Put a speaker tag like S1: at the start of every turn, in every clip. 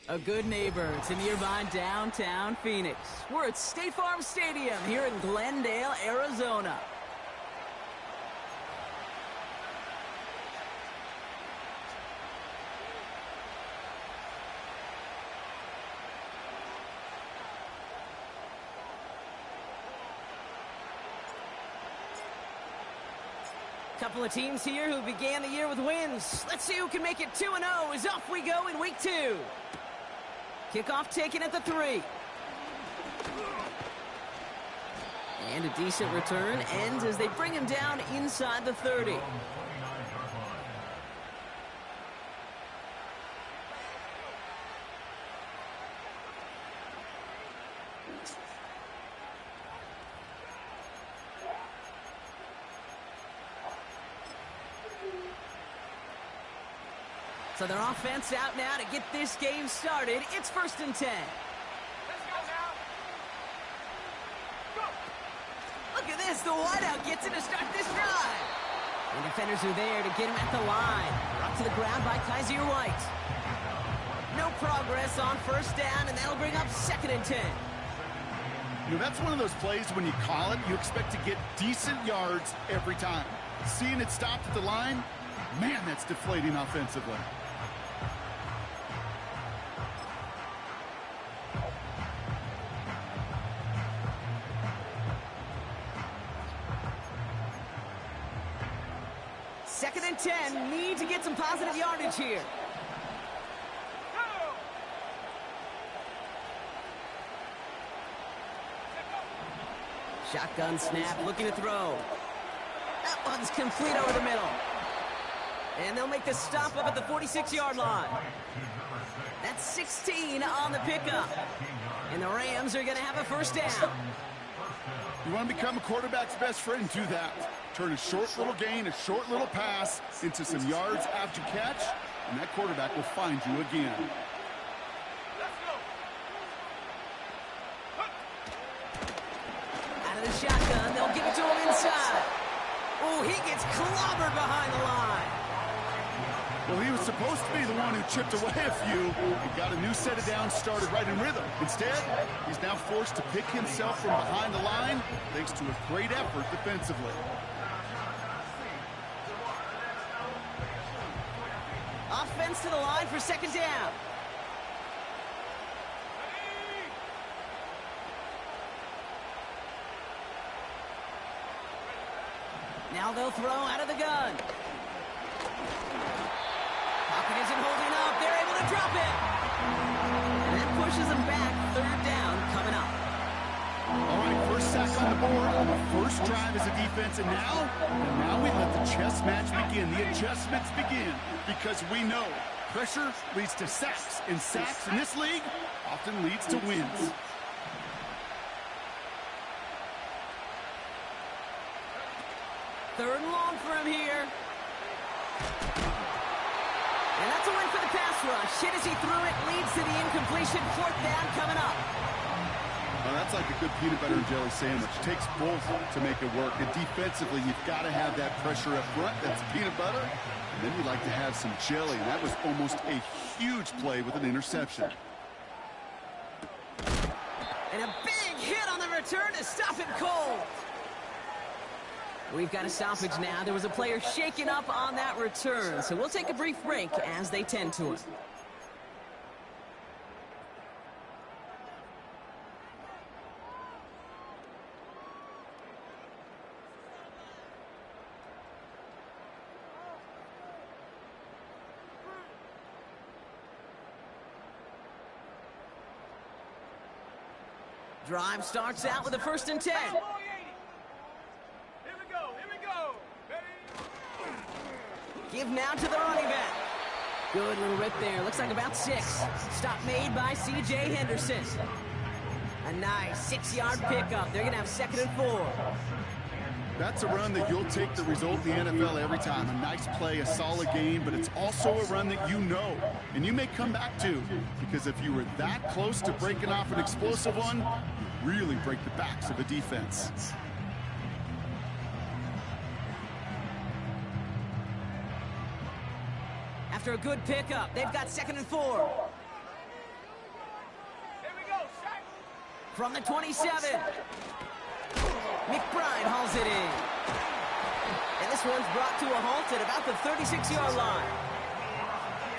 S1: A good neighbor to nearby downtown Phoenix. We're at State Farm Stadium here in Glendale, Arizona. Couple of teams here who began the year with wins. Let's see who can make it 2-0 as off we go in week 2. Kickoff taken at the 3. And a decent return ends as they bring him down inside the 30. So their offense out now to get this game started. It's 1st and 10.
S2: Let's go now. Go.
S1: Look at this. The wideout gets it to start this drive. And defenders are there to get him at the line. Brought to the ground by Kaiser White. No progress on 1st down, and that'll bring up 2nd and 10.
S3: You know, that's one of those plays when you call it, you expect to get decent yards every time. Seeing it stopped at the line, man, that's deflating offensively.
S1: Second and 10, need to get some positive yardage here. Shotgun snap, looking to throw. That one's complete over the middle. And they'll make the stop up at the 46-yard line. That's 16 on the pickup. And the Rams are going to have a 1st down.
S3: You want to become a quarterback's best friend? Do that. Turn a short little gain, a short little pass into some yards after catch, and that quarterback will find you again.
S1: Out of the shotgun, they'll give it to him inside. Oh, he gets clobbered behind the line.
S3: Well, he was supposed to be the one who chipped away a few. He got a new set of downs started right in rhythm. Instead, he's now forced to pick himself from behind the line thanks to a great effort defensively.
S1: Offense to the line for second down. Now they'll throw out of the gun. Pocket isn't holding up. They're able to drop it. And that pushes them back. Third down coming up.
S3: All right, first sack on the board. First drive as a defense. And now we let the chess match begin. The adjustments begin. Because we know pressure leads to sacks. And sacks in this league often leads to wins.
S1: Third and long for him here. And that's a win for the pass rush. Hit as he threw it, leads to the incompletion. Fourth down coming up.
S3: Well, that's like a good peanut butter and jelly sandwich. It takes both to make it work. And defensively, you've got to have that pressure up front. That's peanut butter. And then you like to have some jelly. And that was almost a huge play with an interception.
S1: And a big hit on the return to stop it cold. We've got a stoppage now. There was a player shaken up on that return. So we'll take a brief break as they tend to it. Drive starts out with a 1st and 10. Give now to the running back. Good little rip there. Looks like about 6. Stop made by C.J. Henderson. A nice 6-yard pickup. They're going to have 2nd and 4.
S3: That's a run that you'll take the result in the NFL every time. A nice play, a solid game, but it's also a run that you know and you may come back to, because if you were that close to breaking off an explosive one, you really break the backs of a defense.
S1: After a good pickup, they've got 2nd and 4.
S2: Here we go, Shaq.
S1: From the 27. McBride hauls it in. And this one's brought to a halt at about the 36-yard line.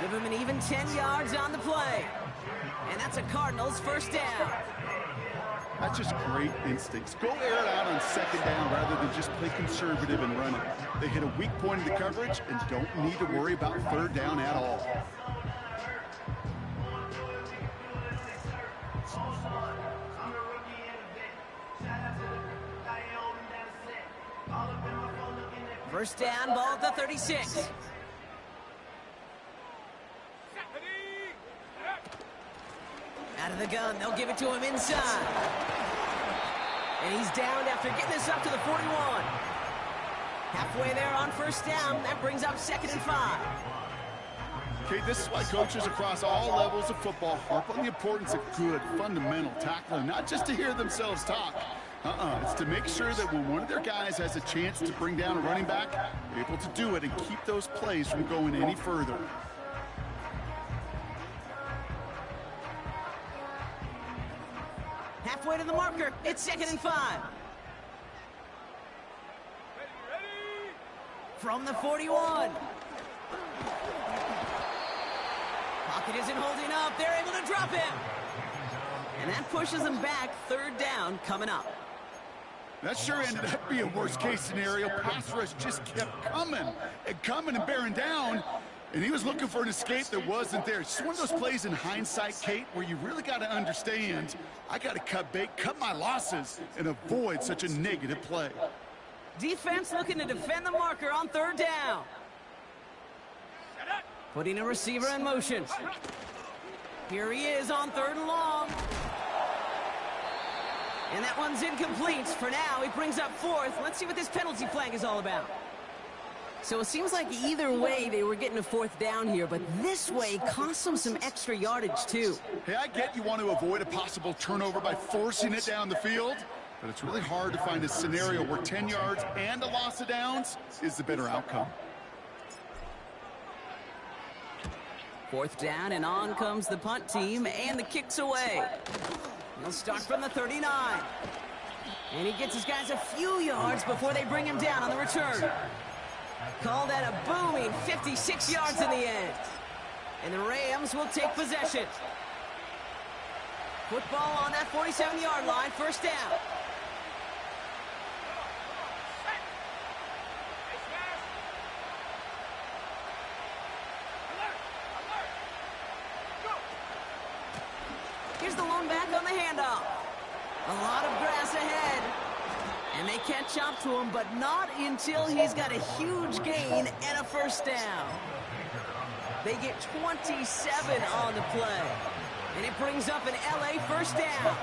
S1: Give him an even 10 yards on the play. And that's a Cardinals 1st down.
S3: That's just great instincts. Go air it out on 2nd down rather than just play conservative and run it. They hit a weak point in the coverage and don't need to worry about 3rd down at all.
S1: First down, ball at the 36. Out of the gun, they'll give it to him inside. And he's downed after getting this up to the 41. Halfway there on 1st down, that brings up 2nd and 5.
S3: Okay, this is why coaches across all levels of football harp on the importance of good, fundamental tackling, not just to hear themselves talk. It's to make sure that when one of their guys has a chance to bring down a running back, they're able to do it and keep those plays from going any further.
S1: Halfway to the marker, it's 2nd and 5.
S2: Ready.
S1: From the 41. Pocket isn't holding up. They're able to drop him. And that pushes them back. 3rd down coming up.
S3: That sure ended up being worst-case scenario. Pass rush just kept coming and bearing down. And he was looking for an escape that wasn't there. It's just one of those plays in hindsight, Kate, where you really got to understand, I got to cut bait, cut my losses, and avoid such a negative play.
S1: Defense looking to defend the marker on 3rd down. Putting a receiver in motion. Here he is on 3rd and long. And that one's incomplete. For now, he brings up fourth. Let's see what this penalty flag is all about. So it seems like either way they were getting a fourth down here, but this way cost them some extra yardage too.
S3: Hey, I get you want to avoid a possible turnover by forcing it down the field, but it's really hard to find a scenario where 10 yards and a loss of downs is the better outcome.
S1: Fourth down, and on comes the punt team, and the kick's away. He'll start from the 39. And he gets his guys a few yards before they bring him down on the return. Call that a booming 56 yards in the end. And the Rams will take possession. Football on that 47-yard line, first down. Here's the lone back on the handoff. A lot of grass ahead. And they catch up to him, but not until he's got a huge gain and a first down. They get 27 on the play. And it brings up an LA first down.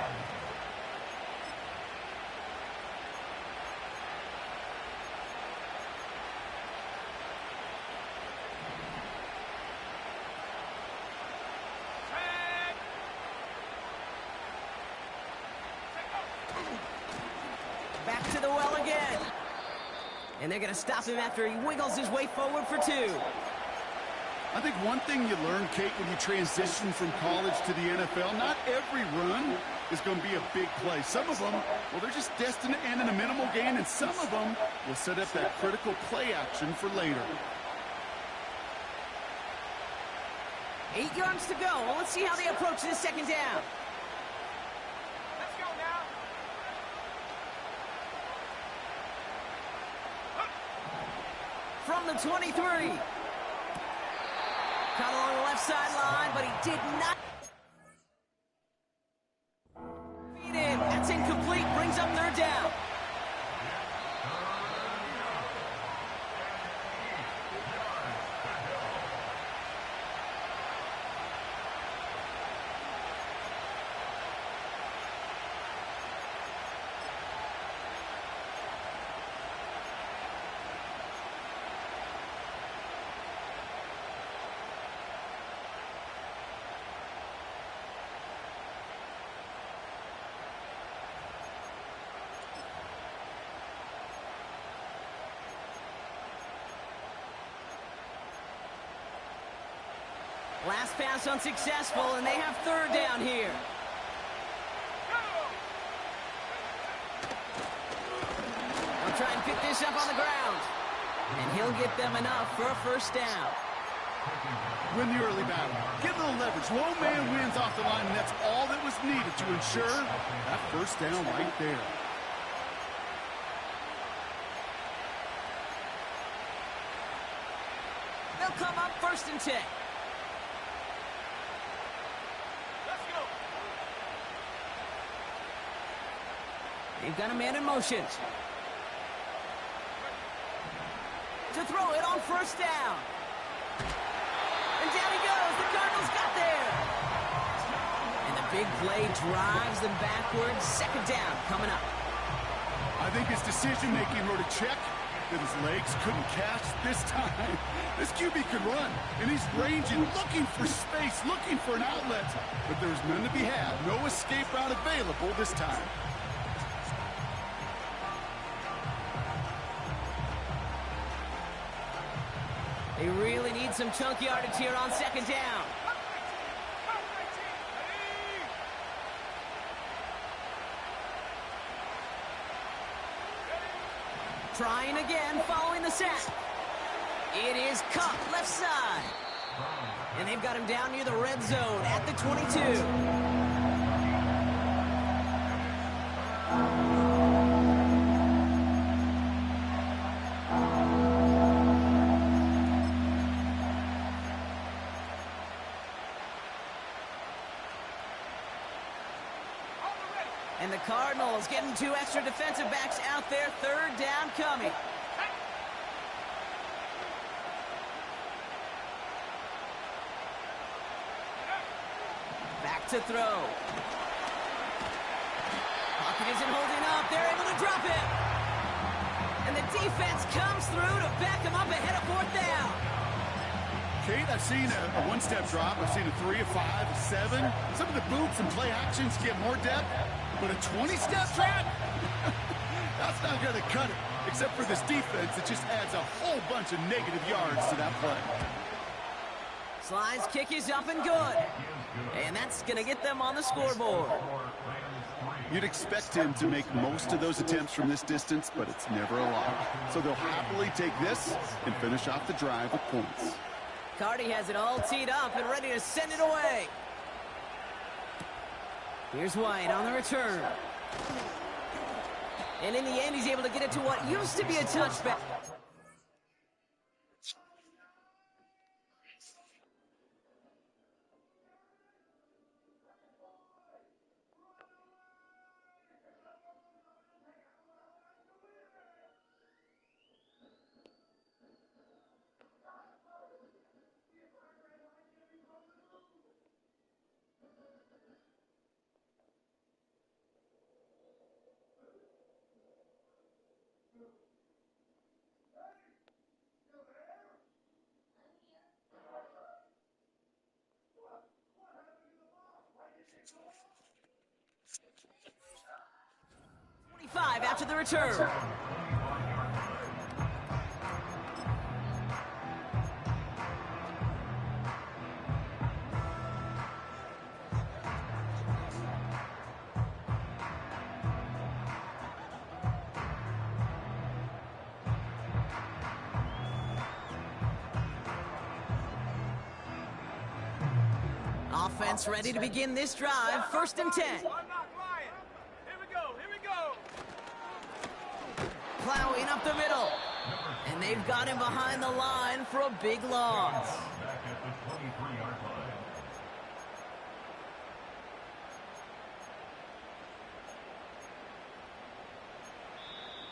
S1: Back to the well again. And they're going to stop him after he wiggles his way forward for two.
S3: I think one thing you learn, Kate, when you transition from college to the NFL, not every run is going to be a big play. Some of them, well, they're just destined to end in a minimal gain, and some of them will set up that critical play action for later.
S1: 8 yards to go. Well, let's see how they approach this second down.
S2: Let's go now.
S1: From the 23. Caught along the left sideline, but he did not. Feed in. That's incomplete. Brings up third down. Last pass unsuccessful, and they have third down here. They'll try and pick this up on the ground. And he'll get them enough for a first down.
S3: Win the early battle. Get a little leverage. Low man wins off the line, and that's all that was needed to ensure that first down right there.
S1: They'll come up first and 10. They've got a man in motion. To throw it on first down. And down he goes. The Cardinals got there. And the big play drives them backwards. Second down coming up.
S3: I think his decision-making wrote a check that his legs couldn't catch this time. This QB could run, and he's ranging, looking for space, looking for an outlet. But there's none to be had. No escape route available this time.
S1: They really need some chunk yardage here on second down. Trying again, following the sack. It is Cup, left side. And they've got him down near the red zone at the 22. And the Cardinals getting two extra defensive backs out there. Third down coming. Back to throw. Pocketed isn't holding up. They're able to drop it. And the defense comes through to back him up ahead of fourth down.
S3: Kate, I've seen a one-step drop. I've seen a 3, a 5, a 7. Some of the boots and play actions get more depth, but a 20-step drop? That's not going to cut it. Except for this defense, it just adds a whole bunch of negative yards to that play.
S1: Slide's kick is up and good. And that's going to get them on the scoreboard.
S3: You'd expect him to make most of those attempts from this distance, but it's never a lot. So they'll happily take this and finish off the drive with points.
S1: Carty has it all teed up and ready to send it away. Here's White on the return. And in the end, he's able to get it to what used to be a touchback. After the return. Offense ready to begin this drive. 1st and 10. Plowing up the middle. And they've got him behind the line for a big loss.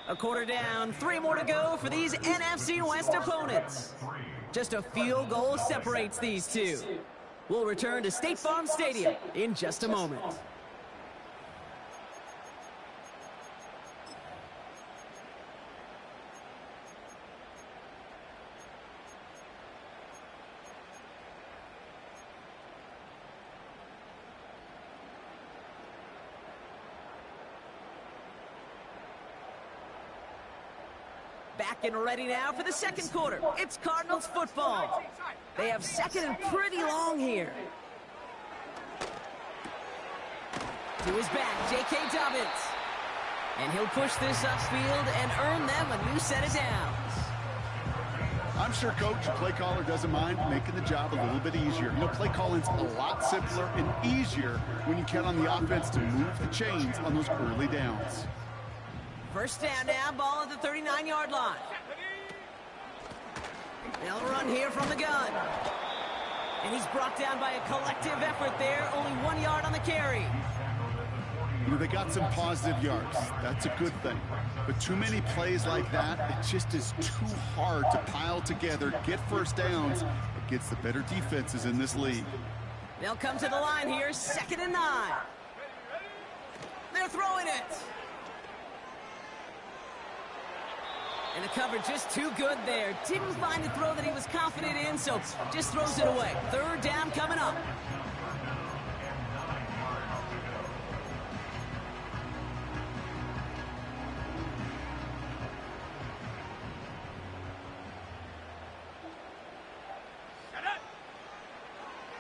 S1: A quarter down, 3 more to go for these NFC West opponents. Just a field goal separates these two. We'll return to State Farm Stadium in just a moment. Back and ready now for the second quarter. It's Cardinals football. They have second and pretty long here. To his back, J.K. Dobbins. And he'll push this upfield and earn them a new set of downs.
S3: I'm sure coach and play caller doesn't mind making the job a little bit easier. You know, play calling's a lot simpler and easier when you count on the offense to move the chains on those early downs.
S1: 1st down now, ball at the 39-yard line. They'll run here from the gun. And he's brought down by a collective effort there, only 1 yard on the carry.
S3: You know, they got some positive yards. That's a good thing. But too many plays like that, it just is too hard to pile together, get 1st downs against the better defenses in this league.
S1: They'll come to the line here, 2nd and 9. They're throwing it. And the cover just too good there. Didn't find the throw that he was confident in, so just throws it away. 3rd down coming up.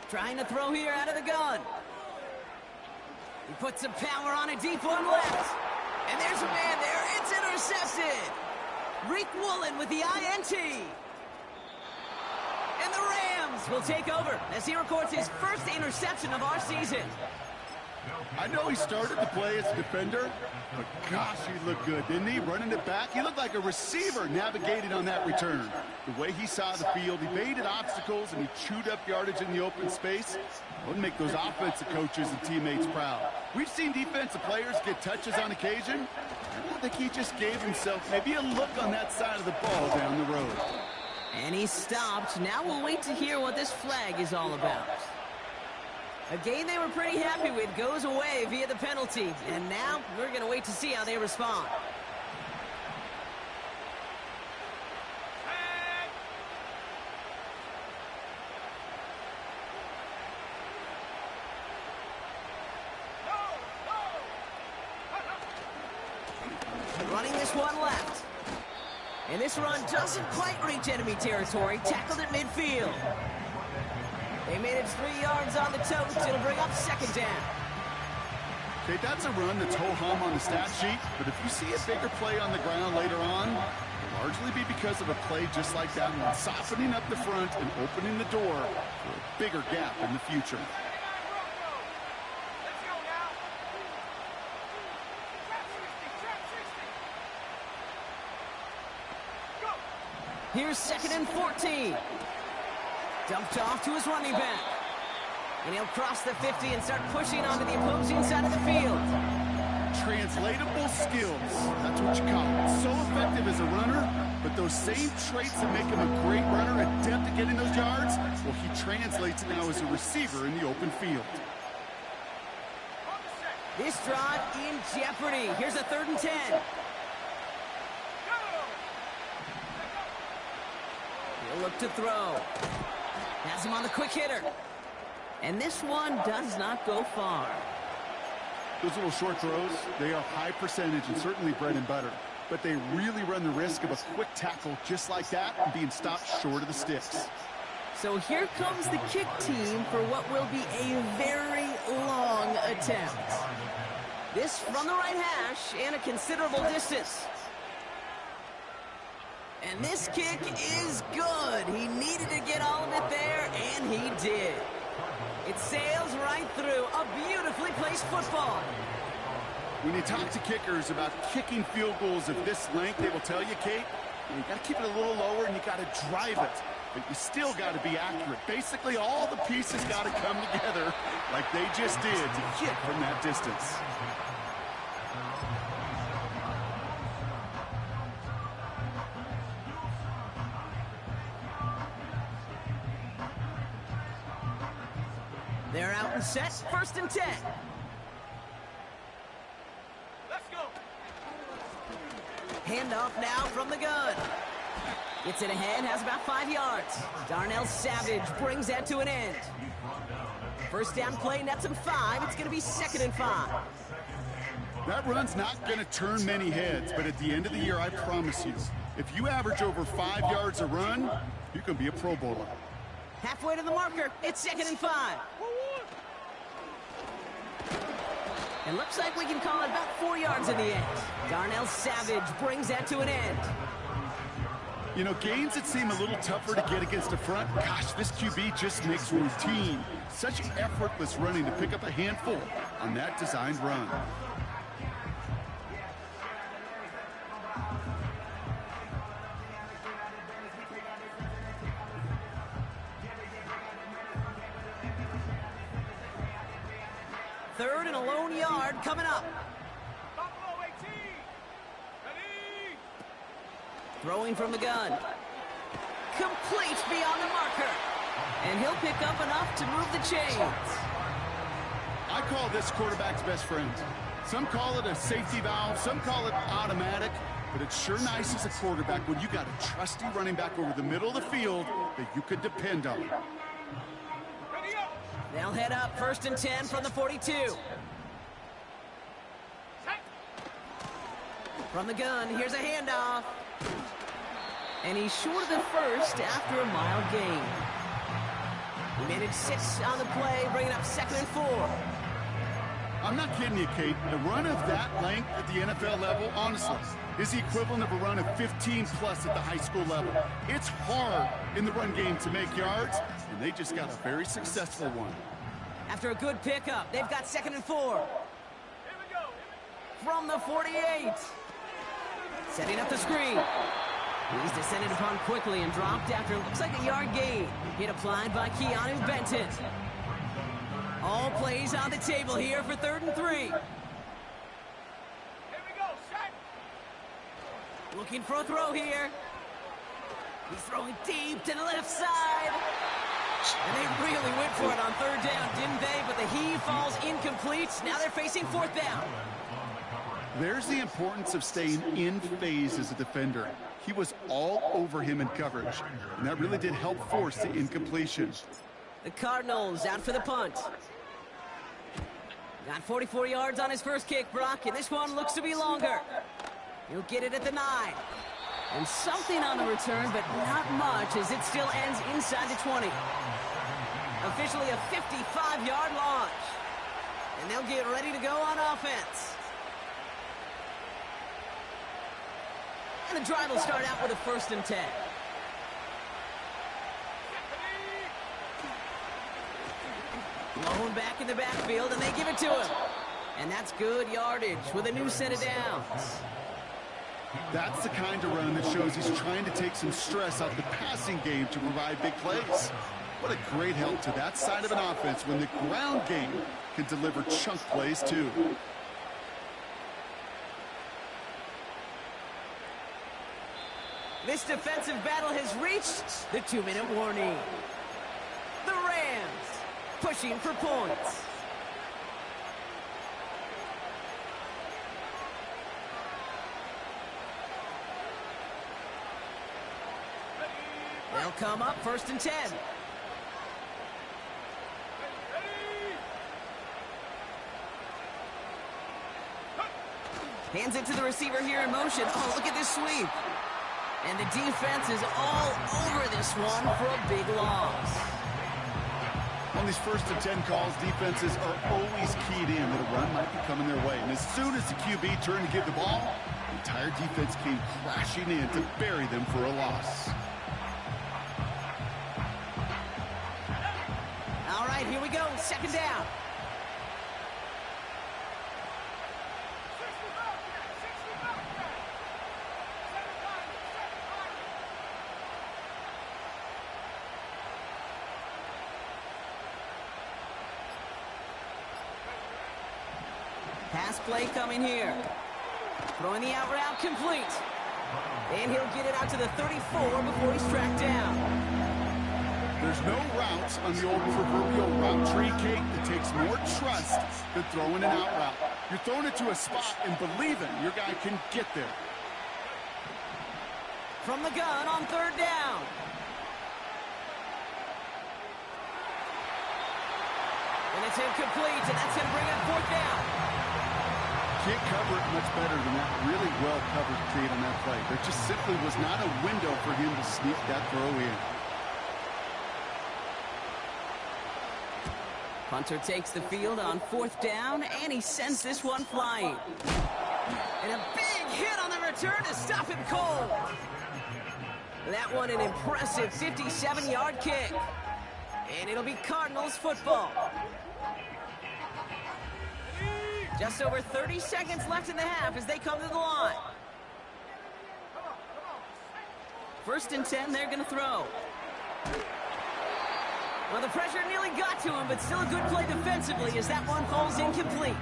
S1: Trying to throw here out of the gun. He puts some power on a deep one left. And there's a man there. It's intercepted. Reek Woolen with the INT. And the Rams will take over as he records his 1st interception of our season.
S3: I know he started the play as a defender, but gosh, he looked good, didn't he? Running it back, he looked like a receiver navigating on that return. The way he saw the field, he baited obstacles and he chewed up yardage in the open space. Would make those offensive coaches and teammates proud. We've seen defensive players get touches on occasion. I think he just gave himself maybe a look on that side of the ball down the road.
S1: And he stopped. Now we'll wait to hear what this flag is all about. A game they were pretty happy with goes away via the penalty. And now we're going to wait to see how they respond. Running this one left. And this run doesn't quite reach enemy territory. Tackled at midfield. They managed 3 yards on the toast. It'll bring up second down.
S3: Okay, that's a run that's ho-hum on the stat sheet, but if you see a bigger play on the ground later on, it'll largely be because of a play just like that one, softening up the front and opening the door for a bigger gap in the future.
S1: Here's 2nd and 14. Dumped off to his running back. And he'll cross the 50 and start pushing onto the opposing side of the field.
S3: Translatable skills. That's what you call it. So effective as a runner, but those same traits that make him a great runner, adept at getting those yards, well, he translates now as a receiver in the open field.
S1: This drive in jeopardy. Here's a 3rd and 10. He'll look to throw. Has him on the quick hitter. And this one does not go far.
S3: Those little short throws, they are high percentage and certainly bread and butter. But they really run the risk of a quick tackle just like that and being stopped short of the sticks.
S1: So here comes the kick team for what will be a very long attempt. This from the right hash and a considerable distance. And this kick is good. He needed to get all of it there, and he did. It sails right through a beautifully placed football.
S3: When you talk to kickers about kicking field goals of this length, they will tell you, Kate, you got to keep it a little lower and you got to drive it. But you still got to be accurate. Basically, all the pieces got to come together like they just did to kick from that distance.
S1: They're out and set. 1st and 10.
S2: Let's go.
S1: Handoff now from the gun. Gets it ahead, has about 5 yards. Darnell Savage brings that to an end. 1st down play, nets him 5. It's going to be 2nd and 5.
S3: That run's not going to turn many heads, but at the end of the year, I promise you, if you average over 5 yards a run, you can be a Pro Bowler.
S1: Halfway to the marker. It's 2nd and 5. It looks like we can call it about 4 yards in the end. Darnell Savage brings that to an end.
S3: You know, gains that seem a little tougher to get against the front, gosh, this QB just makes routine. Such effortless running to pick up a handful on that designed run.
S1: Third and a lone yard coming up.
S2: Buffalo 18. Ready?
S1: Throwing from the gun. Complete beyond the marker. And he'll pick up enough to move the chains.
S3: I call this quarterback's best friend. Some call it a safety valve, some call it automatic, but it's sure nice as a quarterback when you got a trusty running back over the middle of the field that you could depend on.
S2: Ready up.
S1: They'll head up 1st and 10 from the 42.
S2: Set.
S1: From the gun, here's a handoff. And he's short of the first after a mild gain. He managed 6 on the play, bringing up 2nd and 4.
S3: I'm not kidding you, Kate. A run of that length at the NFL level, honestly, is the equivalent of a run of 15-plus at the high school level. It's hard in the run game to make yards, and they just got a very successful one.
S1: After a good pickup, they've got 2nd and 4.
S2: Here we go.
S1: From the 48. Setting up the screen. He's descended upon quickly and dropped after it looks like a yard gain. Hit applied by Keanu Benton. All plays on the table here for 3rd and 3.
S2: Here we go. Set.
S1: Looking for a throw here. He's throwing deep to the left side. And they really went for it on third down, didn't they? But the heave falls incomplete. Now they're facing fourth down.
S3: There's the importance of staying in phase as a defender. He was all over him in coverage, and that really did help force the incompletion.
S1: The Cardinals out for the punt. Got 44 yards on his first kick, Brock, and this one looks to be longer. He'll get it at the 9. And something on the return, but not much, as it still ends inside the 20. Officially a 55-yard launch. And they'll get ready to go on offense. And the drive will start out with a 1st and 10. Lone back in the backfield, and they give it to him. And that's good yardage with a new set of downs.
S3: That's the kind of run that shows he's trying to take some stress out the passing game to provide big plays. What a great help to that side of an offense when the ground game can deliver chunk plays too.
S1: This defensive battle has reached the 2-minute warning. The Rams pushing for points. They'll come up 1st and 10. Hands it to the receiver here in motion. Oh, look at this sweep. And the defense is all over this one for a big loss.
S3: On these 1st and 10 calls, defenses are always keyed in that a run might be coming their way. And as soon as the QB turned to give the ball, the entire defense came crashing in to bury them for a loss.
S1: All right, here we go. 2nd down. Pass play coming here. Throwing the out route complete. And he'll get it out to the 34 before he's tracked down.
S3: There's no routes on the old proverbial route tree, Kate, that takes more trust than throwing an out route. You're throwing it to a spot and believing your guy can get there.
S1: From the gun on 3rd down. And it's incomplete, and that's going to bring up 4th down.
S3: Can't cover it much better than that really well-covered Kate on that play. There just simply was not a window for him to sneak that throw in.
S1: Hunter takes the field on 4th down, and he sends this one flying. And a big hit on the return to stop him cold. That one an impressive 57-yard kick. And it'll be Cardinals football. Just over 30 seconds left in the half as they come to the line. 1st and 10, they're going to throw. Well, the pressure nearly got to him, but still a good play defensively as that one falls incomplete.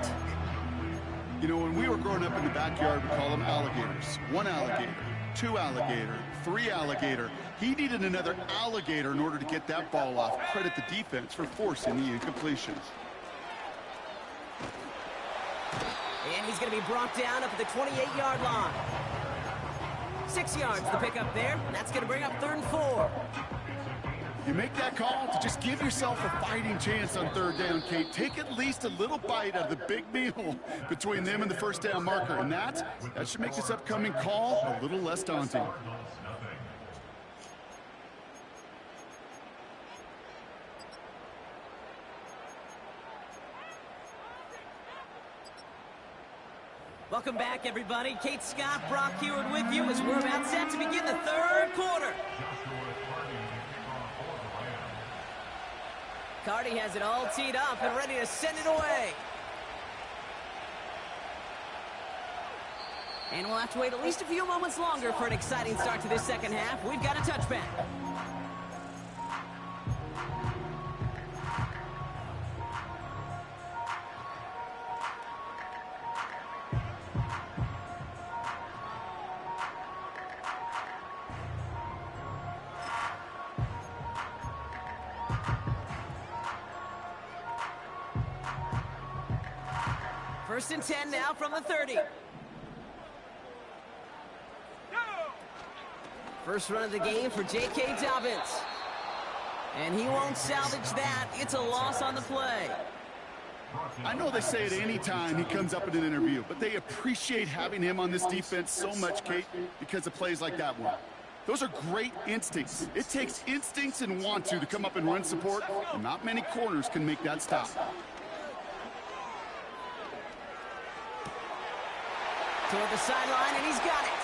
S3: You know, when we were growing up in the backyard, we call them alligators. 1 alligator, 2 alligator, 3 alligator. He needed another alligator in order to get that ball off. Credit the defense for forcing the incompletion.
S1: And he's going to be brought down up at the 28-yard line. 6 yards to pick up there, and that's going to bring up 3rd and 4.
S3: You make that call to just give yourself a fighting chance on 3rd down, Kate. Take at least a little bite out of the big meal between them and the 1st down marker. And that should make this upcoming call a little less daunting.
S1: Welcome back, everybody. Kate Scott, Brock Heward with you as we're about set to begin the 3rd quarter. Cardi has it all teed up and ready to send it away. And we'll have to wait at least a few moments longer for an exciting start to this 2nd half. We've got a touchback. First and 10 now from the 30.
S2: Go!
S1: First run of the game for J.K. Dobbins. And he won't salvage that. It's a loss on the play.
S3: I know they say it any time he comes up in an interview, but they appreciate having him on this defense so much, Kate, because of plays like that one. Those are great instincts. It takes instincts and want to come up and run support, and not many corners can make that stop.
S1: Toward the sideline, and he's got it.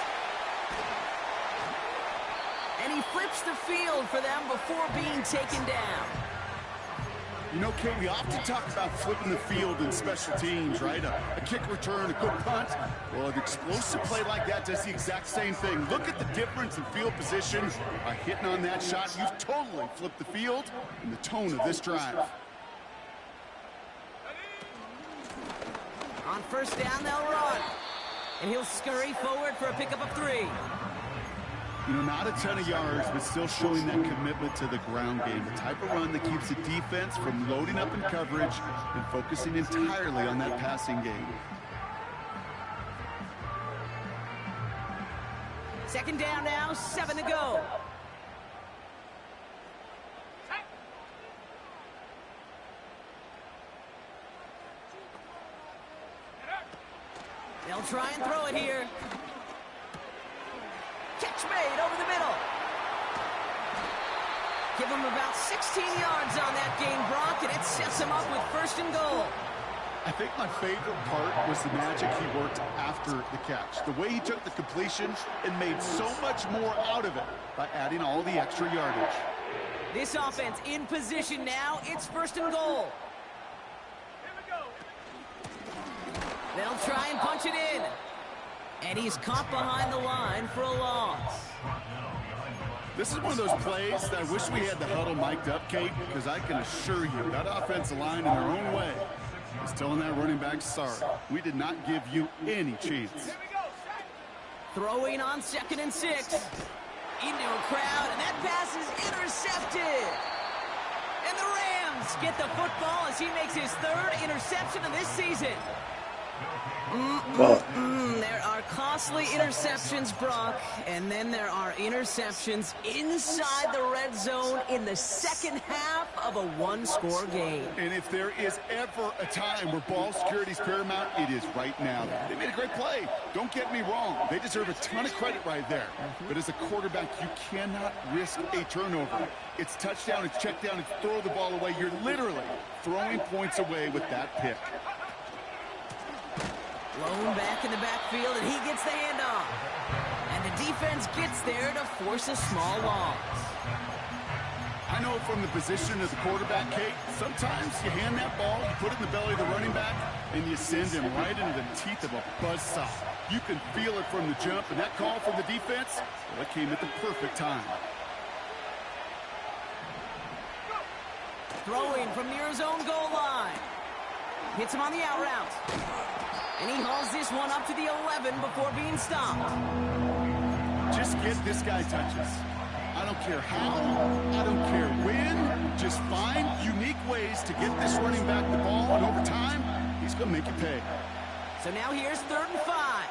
S1: And he flips the field for them before being taken down.
S3: You know, Kate, we often talk about flipping the field in special teams, right? A kick return, a good punt. Well, an explosive play like that does the exact same thing. Look at the difference in field position. By hitting on that shot, you've totally flipped the field and the tone of this drive.
S1: On first down, they'll run. And he'll scurry forward for a pickup of 3.
S3: You know, not a ton of yards, but still showing that commitment to the ground game. The type of run that keeps the defense from loading up in coverage and focusing entirely on that passing game.
S1: Second down now, 7 to go. They'll try and throw it here. Catch made over the middle. Give him about 16 yards on that game, Brock, and it sets him up with first and goal.
S3: I think my favorite part was the magic he worked after the catch. The way he took the completion and made so much more out of it by adding all the extra yardage.
S1: This offense in position now. It's first and goal.
S2: Here we go.
S1: They'll try and punch it in. And he's caught behind the line for a loss.
S3: This is one of those plays that I wish we had the huddle mic'd up, Kate, because I can assure you that offensive line in their own way is telling that running back, sorry, we did not give you any chance.
S2: Here we go. Set.
S1: Throwing on 2nd and 6. Into a crowd, and that pass is intercepted. And the Rams get the football as he makes his 3rd interception of this season. There are costly interceptions, Brock, and then there are interceptions inside the red zone in the second half of a one-score game.
S3: And if there is ever a time where ball security is paramount, it is right now. They made a great play. Don't get me wrong. They deserve a ton of credit right there. But as a quarterback, you cannot risk a turnover. It's touchdown, it's check down, it's throw the ball away. You're literally throwing points away with that pick.
S1: Blown back in the backfield, and he gets the handoff. And the defense gets there to force a small loss.
S3: I know from the position of the quarterback, Kate, sometimes you hand that ball, you put it in the belly of the running back, and you send him right into the teeth of a buzzsaw. You can feel it from the jump, and that call from the defense, well, it came at the perfect time.
S1: Throwing from near his own goal line. Hits him on the out route. And he hauls this one up to the 11 before being stopped.
S3: Just get this guy touches. I don't care how, I don't care when. Just find unique ways to get this running back the ball, and over time, he's going to make you pay.
S1: So now here's 3rd and 5.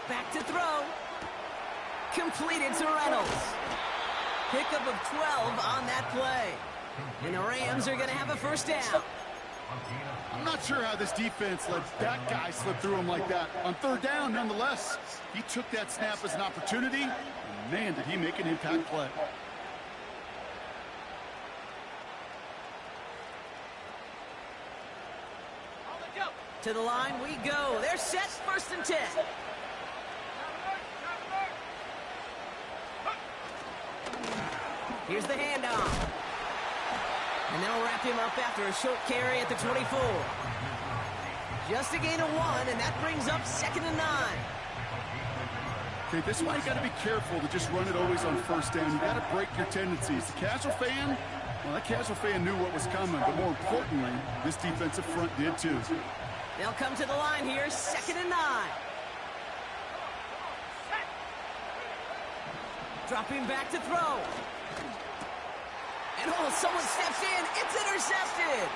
S1: Back to throw. Completed to Reynolds. Pickup of 12 on that play. And the Rams are going to have a first down.
S3: I'm not sure how this defense let that guy slip through him like that. On 3rd down, nonetheless, he took that snap as an opportunity, and man, did he make an impact play.
S2: On the jump.
S1: To the line we go. They're set, 1st and 10. Here's the handoff. And they'll wrap him up after a short carry at the 24. Just a gain of 1, and that brings up 2nd and 9.
S3: Okay, this is why you got to be careful to just run it always on 1st down. You got to break your tendencies. The casual fan, well, that casual fan knew what was coming, but more importantly, this defensive front did too.
S1: They'll come to the line here, 2nd and 9. Dropping back to throw. And oh, someone steps in. It's intercepted.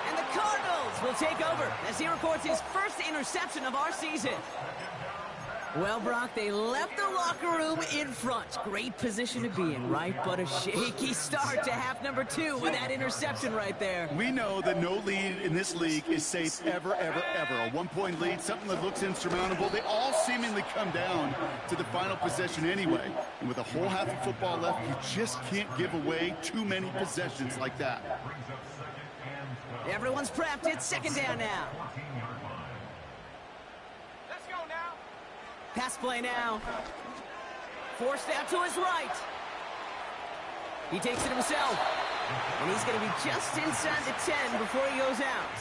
S1: And the Cardinals will take over as he records his first interception of our season. Well, Brock, they left the locker room in front. Great position to be in, right? But a shaky start to half number 2 with that interception right there.
S3: We know that no lead in this league is safe ever, ever, ever. A one-point lead, something that looks insurmountable. They all seemingly come down to the final possession anyway. And with a whole half of football left, you just can't give away too many possessions like that.
S1: Everyone's prepped. It's second down now. Pass play now. Forced out to his right. He takes it himself. And he's going to be just inside the 10 before he goes out.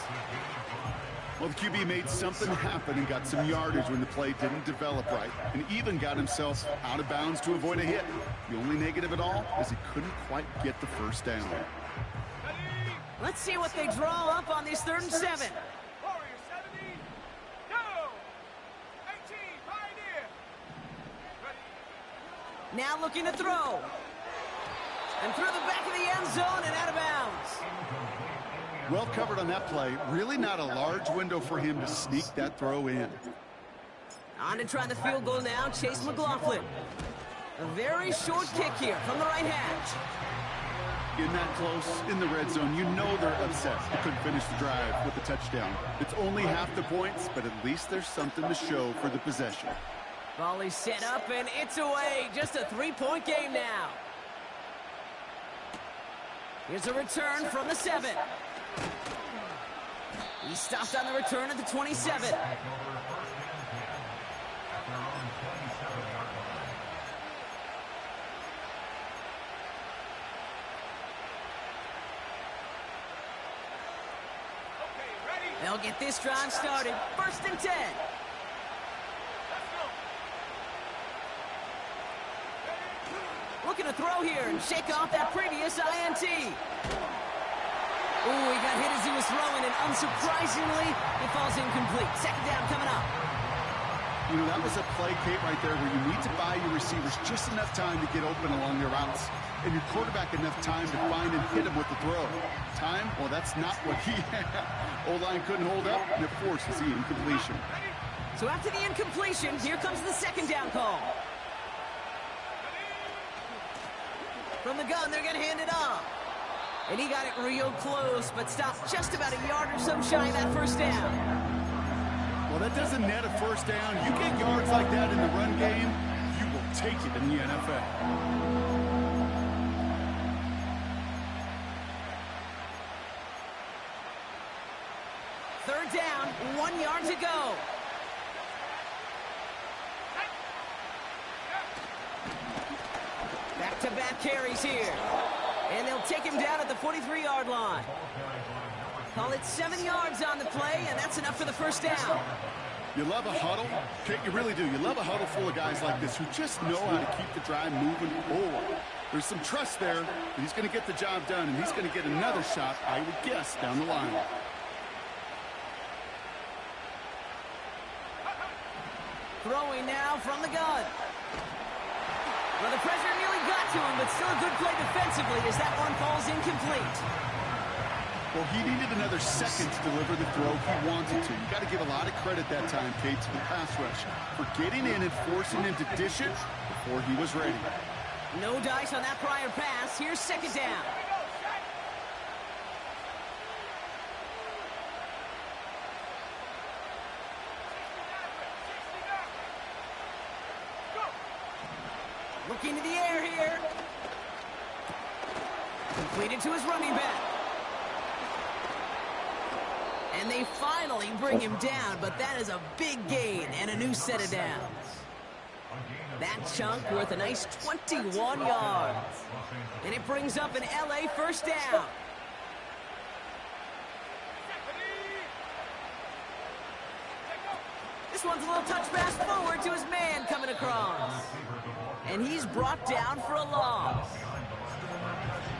S3: Well, the QB made something happen and got some yardage when the play didn't develop right. And even got himself out of bounds to avoid a hit. The only negative at all is he couldn't quite get the first down.
S1: Let's see what they draw up on this 3rd and 7. Now looking to throw. And through the back of the end zone and out of bounds.
S3: Well covered on that play. Really not a large window for him to sneak that throw in.
S1: On to try the field goal now, Chase McLaughlin. A very short kick here from the right hash.
S3: In that close, in the red zone, you know they're upset. They couldn't finish the drive with the touchdown. It's only half the points, but at least there's something to show for the possession.
S1: Volley set up, and it's away. Just a 3-point game now. Here's a return from the 7. He stopped on the return at the 27. They'll get this drive started. 1st and 10. Looking to throw here and shake off that previous INT. Ooh, he got hit as he was throwing, and unsurprisingly, it falls incomplete. Second down coming up.
S3: You know, that was a play, Kate, right there where you need to buy your receivers just enough time to get open along their routes, and your quarterback enough time to find and hit him with the throw. Time? Well, that's not what he had. O-line couldn't hold up, and it forces the incompletion.
S1: So after the incompletion, here comes the second down call. From the gun, they're going to hand it off. And he got it real close, but stopped just about a yard or so shy of that first down.
S3: Well, that doesn't net a first down. You get yards like that in the run game, you will take it in the NFL.
S1: Third down, 1 yard to go. Back-to-back carries here. And they'll take him down at the 43-yard line. Call it 7 yards on the play, and that's enough for the first down.
S3: You love a huddle. Kate, you really do. You love a huddle full of guys like this who just know how to keep the drive moving forward. There's some trust there that he's going to get the job done, and he's going to get another shot, I would guess, down the line.
S1: Throwing now from the gun. Well, the pressure nearly got to him, but still a good play defensively as that one falls incomplete.
S3: Well, he needed another second to deliver the throw he wanted to. You got to give a lot of credit that time, Kate, to the pass rush for getting in and forcing him to dish it before he was ready.
S1: No dice on that prior pass. Here's second down. Looking to the air here. Completed to his running back. And they finally bring him down, but that is a big gain and a new set of downs. That chunk worth a nice 21 yards. And it brings up an LA first down. This one's a little touch pass forward to his man coming across. And he's brought down for a loss.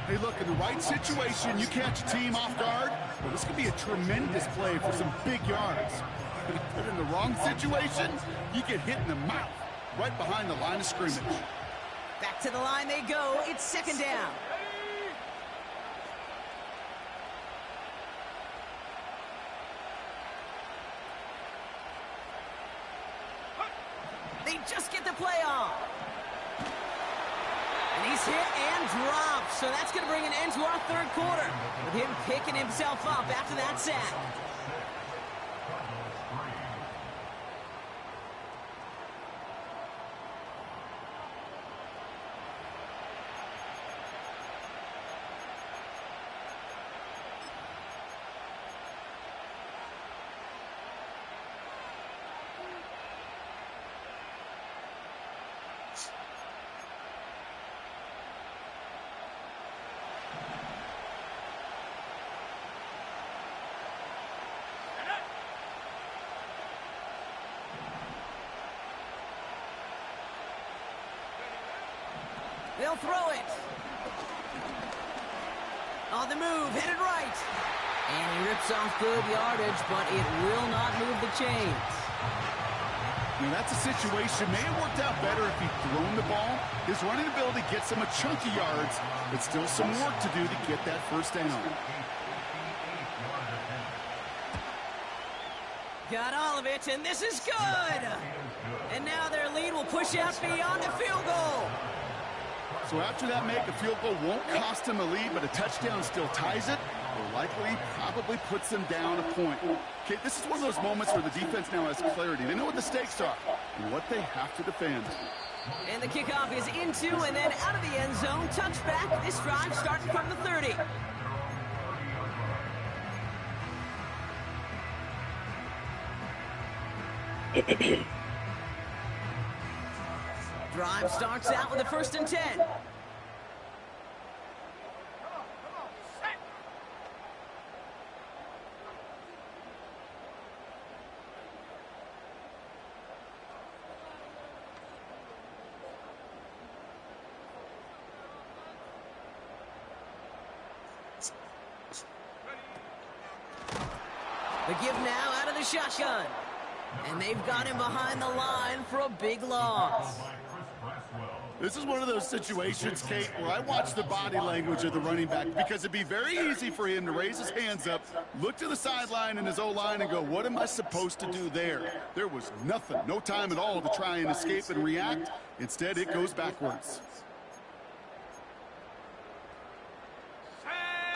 S3: Hey, look, in the right situation, you catch a team off guard. Well, this could be a tremendous play for some big yards. But in the wrong situation, you get hit in the mouth right behind the line of scrimmage.
S1: Back to the line they go. It's second down. They just get the play on. And he's hit and dropped. So that's going to bring an end to our third quarter, with him picking himself up after that sack. They'll throw it. On the move, headed right. And he rips off good yardage, but it will not move the chains.
S3: Now that's a situation. May have worked out better if he'd thrown the ball. His running ability gets him a chunky yards, but still some work to do to get that first down.
S1: Got all of it, and this is good. And now their lead will push out beyond the field goal.
S3: So after that make, a field goal won't cost him a lead, but a touchdown still ties it, or likely probably puts them down a point. Okay, this is one of those moments where the defense now has clarity. They know what the stakes are and what they have to defend.
S1: And the kickoff is into and then out of the end zone. Touchback. This drive starting from the 30. Drive starts out with a 1st and 10. The give now out of the shotgun. And they've got him behind the line for a big loss.
S3: This is one of those situations, Kate, where I watch the body language of the running back, because it'd be very easy for him to raise his hands up, look to the sideline in his O-line and go, what am I supposed to do there? There was nothing, no time at all to try and escape and react. Instead, it goes backwards.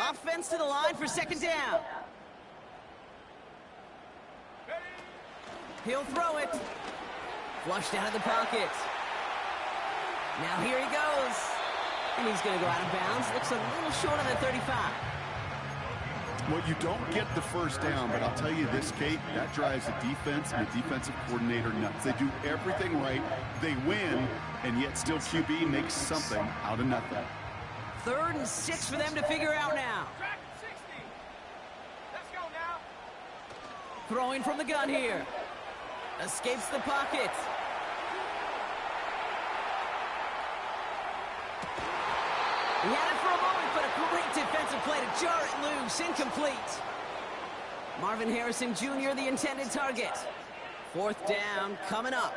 S1: Offense to the line for 2nd down. He'll throw it. Flushed out of the pocket. Now here he goes. And he's going to go out of bounds. Looks a little short on the 35.
S3: Well, you don't get the first down, but I'll tell you this, Kate, that drives the defense and the defensive coordinator nuts. They do everything right. They win, and yet still QB makes something out of nothing.
S1: 3rd and 6 for them to figure out now.
S2: Track 60. Let's go now.
S1: Throwing from the gun here. Escapes the pocket. He had it for a moment, but a great defensive play to jar it loose. Incomplete. Marvin Harrison Jr., the intended target. 4th down coming up.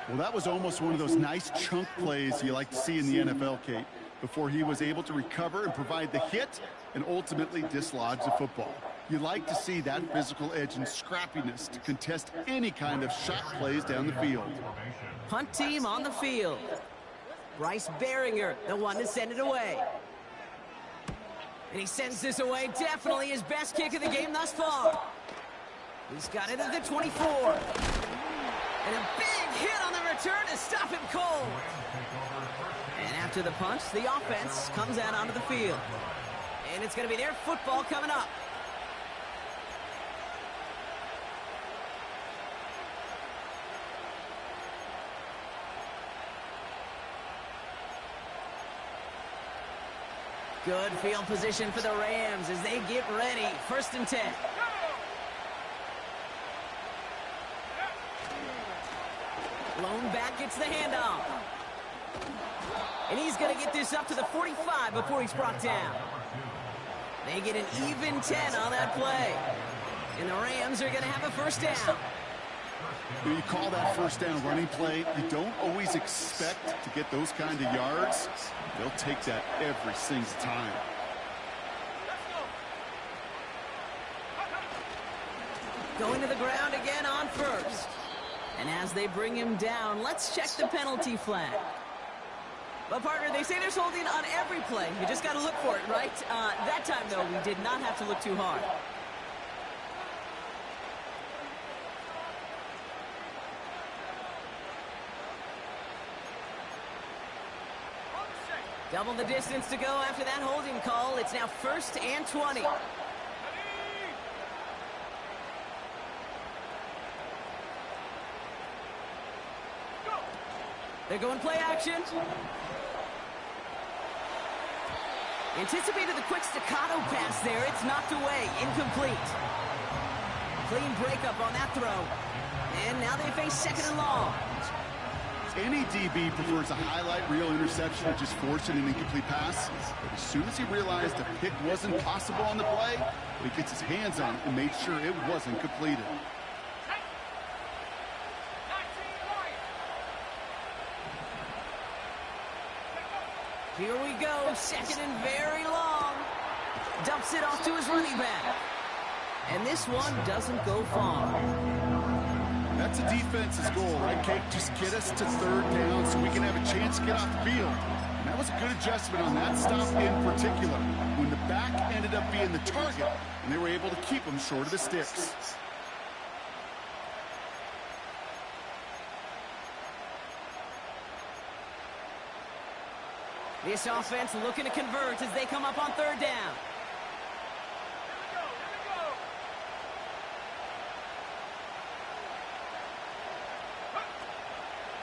S3: Well, that was almost one of those nice chunk plays you like to see in the NFL, Kate, before he was able to recover and provide the hit and ultimately dislodge the football. You like to see that physical edge and scrappiness to contest any kind of shot plays down the field.
S1: Punt team on the field. Bryce Behringer, the one to send it away. And he sends this away. Definitely his best kick of the game thus far. He's got it at the 24. And a big hit on the return to stop him cold. And after the punch, the offense comes out onto the field. And it's going to be their football coming up. Good field position for the Rams as they get ready. 1st and 10. Lone back gets the handoff. And he's going to get this up to the 45 before he's brought down. They get an even 10 on that play. And the Rams are going to have a first down.
S3: When you call that first down running play, you don't always expect to get those kind of yards. They'll take that every single time.
S1: Going to the ground again on first. And as they bring him down, let's check the penalty flag. But, partner, they say there's holding on every play. You just got to look for it, right? That time, though, we did not have to look too hard. Double the distance to go after that holding call. It's now 1st and 20. They're going play action. Anticipated the quick staccato pass there. It's knocked away. Incomplete. Clean breakup on that throw. And now they face 2nd and long.
S3: Any DB prefers a highlight reel interception to just forcing an incomplete pass. But as soon as he realized a pick wasn't possible on the play, he gets his hands on it and made sure it wasn't completed.
S1: Here we go, 2nd and very long. Dumps it off to his running back. And this one doesn't go far.
S3: That's a defense's goal, right, Kate? Just get us to 3rd down so we can have a chance to get off the field. And that was a good adjustment on that stop in particular, when the back ended up being the target, and they were able to keep him short of the sticks.
S1: This offense looking to convert as they come up on 3rd down.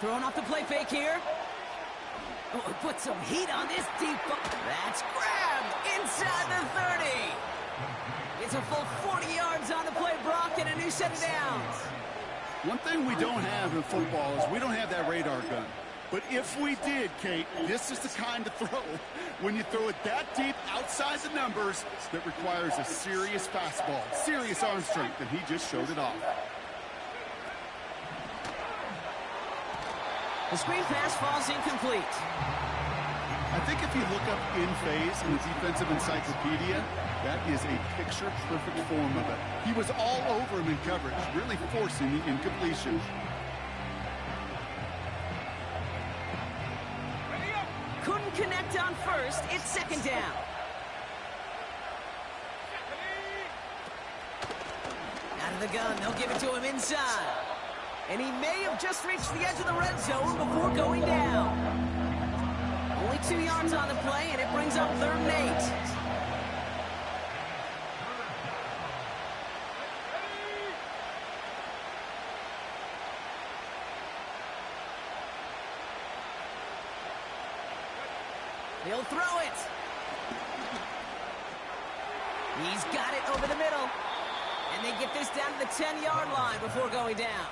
S1: Throwing off the play fake here. Oh, put some heat on this deep ball. That's grabbed inside the 30. It's a full 40 yards on the play, Brock, and a new set of downs.
S3: One thing we don't have in football is we don't have that radar gun. But if we did, Kate, this is the kind of throw, when you throw it that deep outside the numbers, that requires a serious fastball, serious arm strength, and he just showed it off.
S1: The screen pass falls incomplete.
S3: I think if you look up in phase in the defensive encyclopedia, that is a picture-perfect form of it. He was all over him in coverage, really forcing the incompletion.
S1: Couldn't connect on first. It's 2nd down. Out of the gun. They'll give it to him inside. And he may have just reached the edge of the red zone before going down. Only 2 yards on the play, and it brings up 3rd and 8. He'll throw it. He's got it over the middle. And they get this down to the 10-yard line before going down.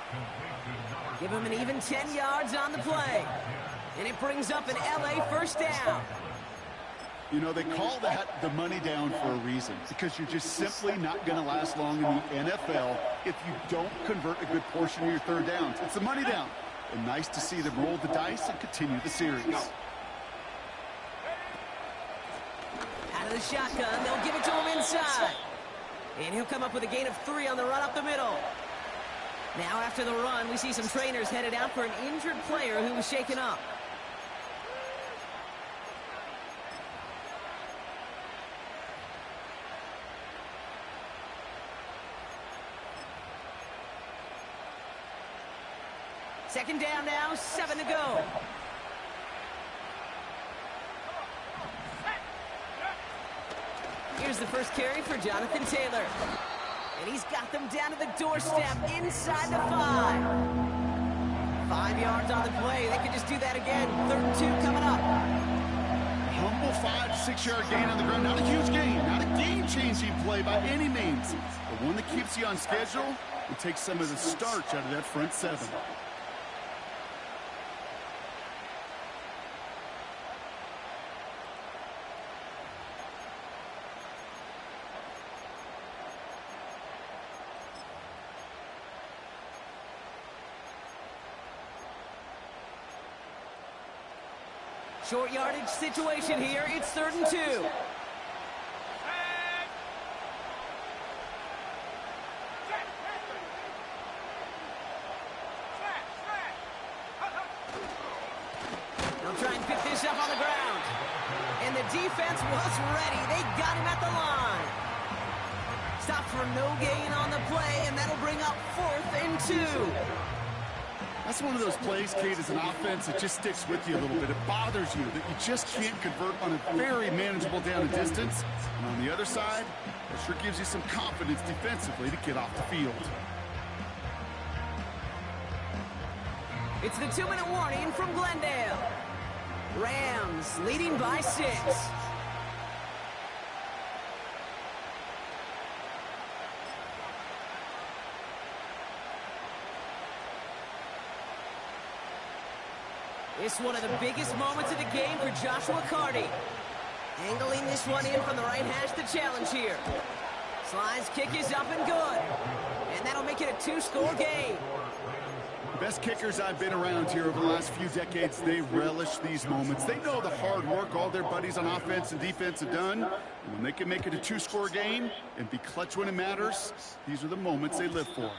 S1: Give him an even 10 yards on the play. And it brings up an LA first down.
S3: You know, they call that the money down for a reason, because you're just simply not going to last long in the NFL if you don't convert a good portion of your 3rd downs. It's the money down. And nice to see them roll the dice and continue the series.
S1: Out of the shotgun, they'll give it to him inside. And he'll come up with a gain of 3 on the run up the middle. Now after the run, we see some trainers headed out for an injured player who was shaken up. Second down now, 7 to go. Here's the first carry for Jonathan Taylor. And he's got them down to the doorstep inside the 5. 5 yards on the play. They could just do that again. 3rd and 2 coming up.
S3: Humble 5-6-yard gain on the ground. Not a huge gain. Not a game-changing play by any means. But one that keeps you on schedule and takes some of the starch out of that front 7.
S1: Short yardage situation here. It's 3rd and 2. They'll try and pick this up on the ground. And the defense was ready. They got him at the line. Stop for no gain on the play, and that'll bring up 4th and 2.
S3: That's one of those plays, Kate, as an offense that just sticks with you a little bit. It bothers you that you just can't convert on a very manageable down and distance. And on the other side, it sure gives you some confidence defensively to get off the field.
S1: It's the 2-minute warning from Glendale. Rams leading by 6. It's one of the biggest moments of the game for Joshua Carty. Angling this one in from the right hash to challenge here. Slide's kick is up and good. And that'll make it a 2-score game.
S3: Best kickers I've been around here over the last few decades, they relish these moments. They know the hard work all their buddies on offense and defense have done. And when they can make it a 2-score game and be clutch when it matters, these are the moments they live for.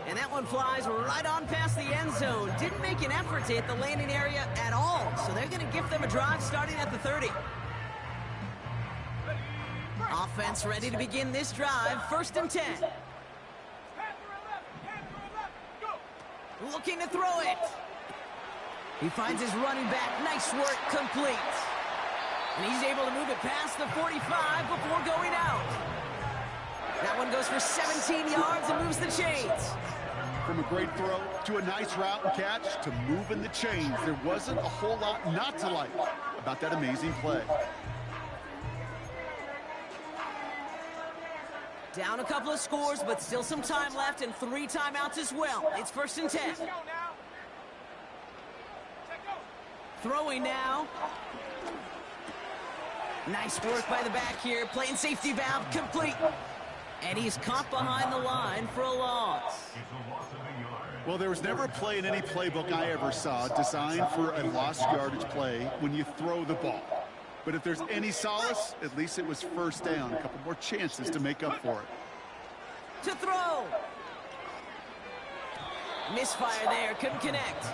S1: And that one flies right on past the end zone. Didn't make an effort to hit the landing area at all. So they're going to give them a drive starting at the 30. Offense ready to begin this drive. 1st and 10. Looking to throw it. He finds his running back. Nice work, complete. And he's able to move it past the 45 before going out. That one goes for 17 yards and moves the chains.
S3: From a great throw to a nice route and catch to moving the chains, there wasn't a whole lot not to like about that amazing play.
S1: Down a couple of scores, but still some time left and 3 timeouts as well. It's 1st and 10. Throwing now. Nice work by the back here. Playing safety valve complete. And he's caught behind the line for a loss.
S3: Well, there was never a play in any playbook I ever saw designed for a lost yardage play when you throw the ball. But if there's any solace, at least it was 1st down. A couple more chances to make up for it.
S1: To throw. Misfire there, couldn't connect.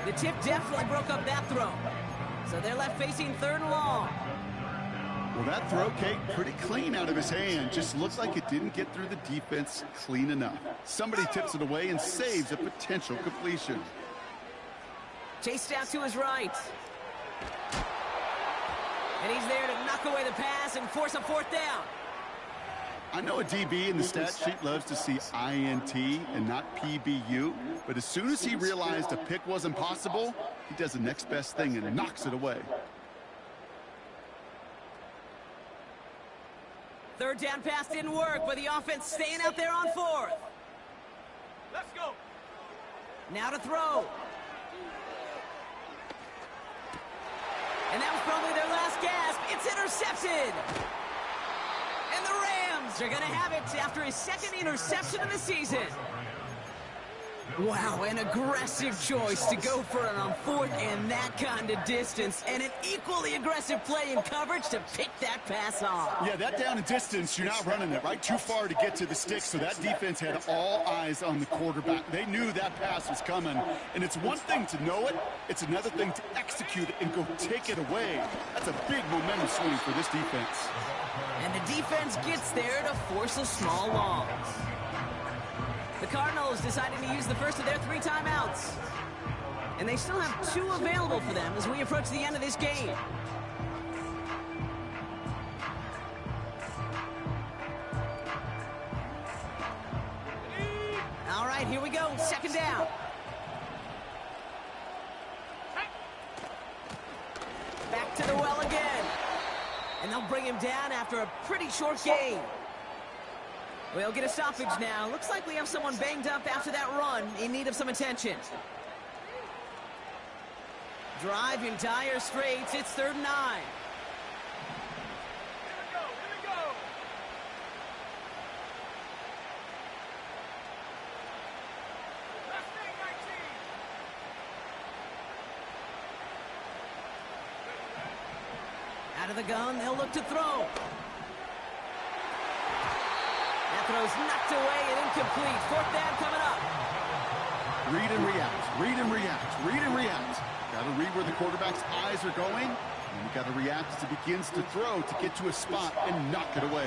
S1: The tip definitely broke up that throw. So they're left facing 3rd and long.
S3: Well, that throw, Kate, pretty clean out of his hand. Just looked like it didn't get through the defense clean enough. Somebody tips it away and saves a potential completion.
S1: Chased out to his right. And he's there to knock away the pass and force a 4th down.
S3: I know a DB in the stat sheet loves to see INT and not PBU, but as soon as he realized a pick wasn't possible, he does the next best thing and knocks it away.
S1: 3rd down pass didn't work, but the offense staying out there on 4th.
S2: Let's go.
S1: Now to throw. And that was probably their last gasp. It's intercepted. And the Rams are going to have it after his 2nd interception of the season. Wow, an aggressive choice to go for it on 4th and that kind of distance. And an equally aggressive play in coverage to pick that pass off.
S3: Yeah, that down and distance, you're not running it right too far to get to the stick, so that defense had all eyes on the quarterback. They knew that pass was coming, and it's one thing to know it, it's another thing to execute it and go take it away. That's a big momentum swing for this defense.
S1: And the defense gets there to force a small loss. The Cardinals deciding to use the first of their 3 timeouts. And they still have 2 available for them as we approach the end of this game. All right, here we go. 2nd down. Back to the well again. And they'll bring him down after a pretty short game. We'll get a stoppage now. Looks like we have someone banged up after that run in need of some attention. Drive in dire straits. It's 3rd and 9.
S2: Here we go. Last thing, 19.
S1: the gun. They'll look to throw. That throw's knocked away and incomplete. Fourth down coming up.
S3: Read and react, read and react, read and react. Got to read where the quarterback's eyes are going, and you got to react as he begins to throw to get to a spot and knock it away.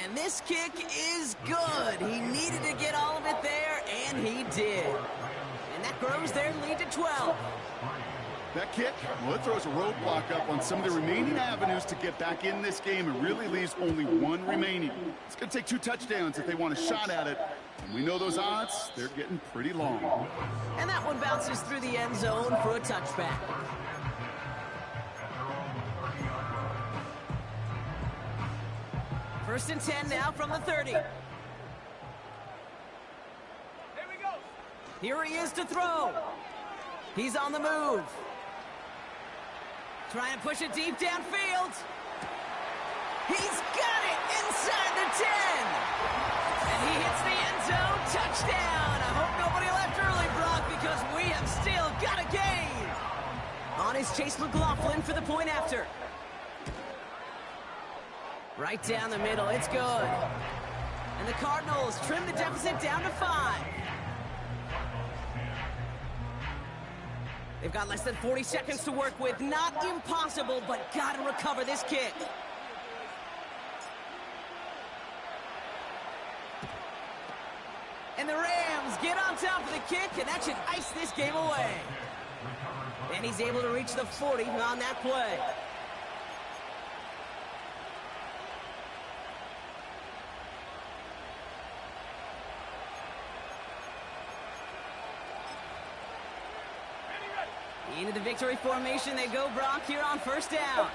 S1: And this kick is good. He needed to get all of it there, and he did. And that grows their lead to 12.
S3: That kick, well, it throws a roadblock up on some of the remaining avenues to get back in this game. It really leaves only one remaining. It's going to take 2 touchdowns if they want a shot at it. And we know those odds, they're getting pretty long.
S1: And that one bounces through the end zone for a touchback. First and 10 now from the 30.
S2: Here we go.
S1: Here he is to throw. He's on the move. Trying to push it deep downfield. He's got it inside the 10. And he hits the end zone. Touchdown. I hope nobody left early, Brock, because we have still got a game. On is Chase McLaughlin for the point after. Right down the middle. It's good. And the Cardinals trim the deficit down to 5. They've got less than 40 seconds to work with. Not impossible, but got to recover this kick. And the Rams get on top of the kick, and that should ice this game away. And he's able to reach the 40 on that play. Into the victory formation they go, Brock, here on first down.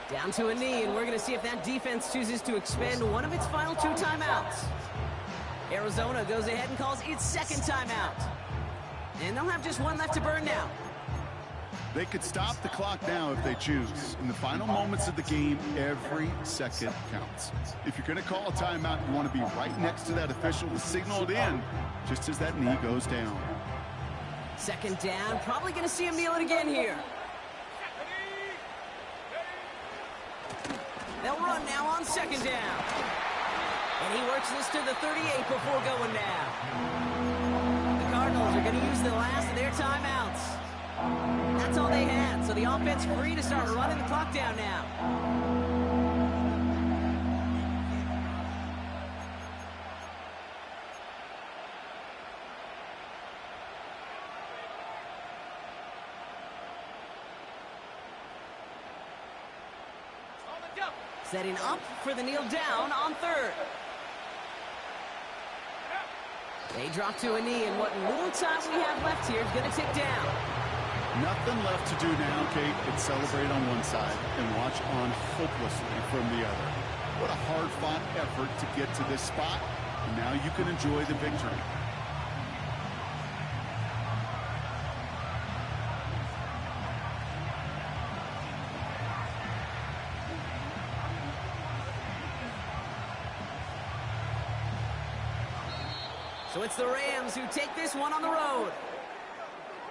S1: Down to a knee, and we're going to see if that defense chooses to expend one of its final 2 timeouts. Arizona goes ahead and calls its second timeout. And they'll have just 1 left to burn now.
S3: They could stop the clock now if they choose. In the final moments of the game, every second counts. If you're going to call a timeout, you want to be right next to that official to signal it in just as that knee goes down.
S1: Second down, probably going to see him kneel it again here. They'll run now on second down. And he works this to the 38 before going down. The Cardinals are going to use the last of their timeouts. That's all they had, so the offense free to start running the clock down now. Setting up for the kneel down on third. They drop to a knee, and what little time we have left here is going to tick down.
S3: Nothing left to do now, Kate, but celebrate on one side and watch on hopelessly from the other. What a hard-fought effort to get to this spot, and now you can enjoy the victory.
S1: So it's the Rams who take this one on the road.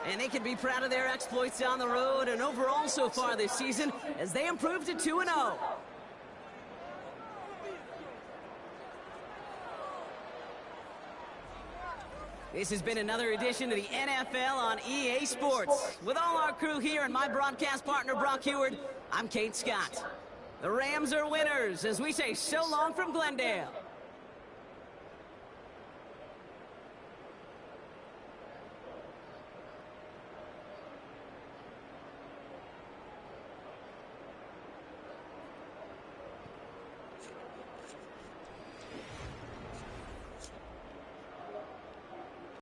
S1: And they can be proud of their exploits on the road and overall so far this season as they improve to 2-0. This has been another edition of the NFL on EA Sports. With all our crew here and my broadcast partner, Brock Heward, I'm Kate Scott. The Rams are winners as we say so long from Glendale.